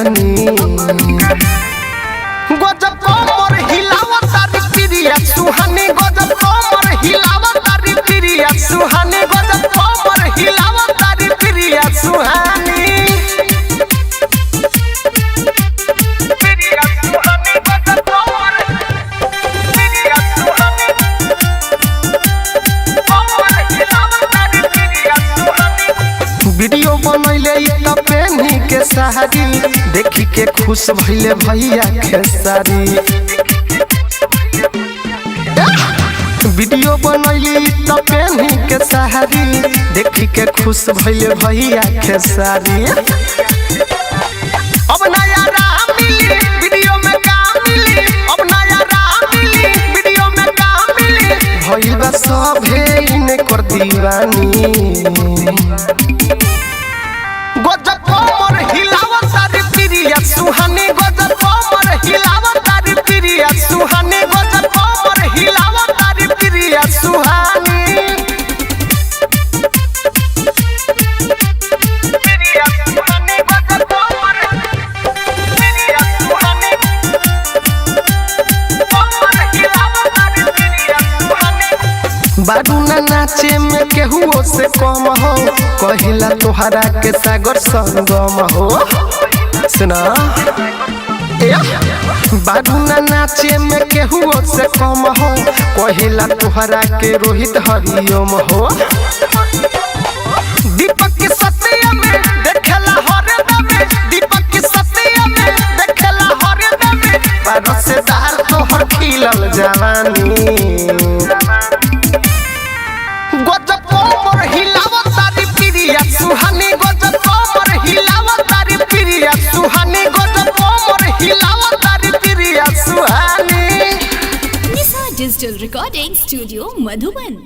दीवानी गजब कमर हिलावत तारी प्रिया सुहानी गजब कमर हिलावत तारी प्रिया सुहानी गजब कमर हिलावत तारी प्रिया सुहानी वीडियो बनैले त पेनी के साड़ी देखी के खुश भइले भैया खेसारी वीडियो बनैले त पेनी के साड़ी देखी के खुश भइले भैया खेसारी अब नया राह मिली वीडियो में काम मिली अब नया राह मिली वीडियो में काम मिली भइल बा सभे इने कर दीवानी गजब कमर हिलावत तारी प्रिया सुहानी गजब कमर हिलावत तारी प्रिया सुहानी गजब कमर हिलावत तारी प्रिया सुहानी प्रिया सुहानी गजब कमर प्रिया सुहानी कमर हिलावत तारी प्रिया सुहानी बाडू ना नाचे में केहू से कम हो कहिला तोहरा के सागर संगम हो सुना बाडू ना नाचे में केहू से कम हो कहिला तोहरा के रोहित हरिओम हो दीपक के सत्या में देखला हरदम में दीपक के सत्या में देखला हरदम में परस से दाल तोहर खिलल जवानी गजब कमर हिलावत तारी प्रिया सुहानी गजब कमर हिलावत तारी प्रिया सुहानी गजब कमर हिलावत तारी प्रिया सुहानी निशा डिजिटल रिकॉर्डिंग स्टूडियो मधुबन।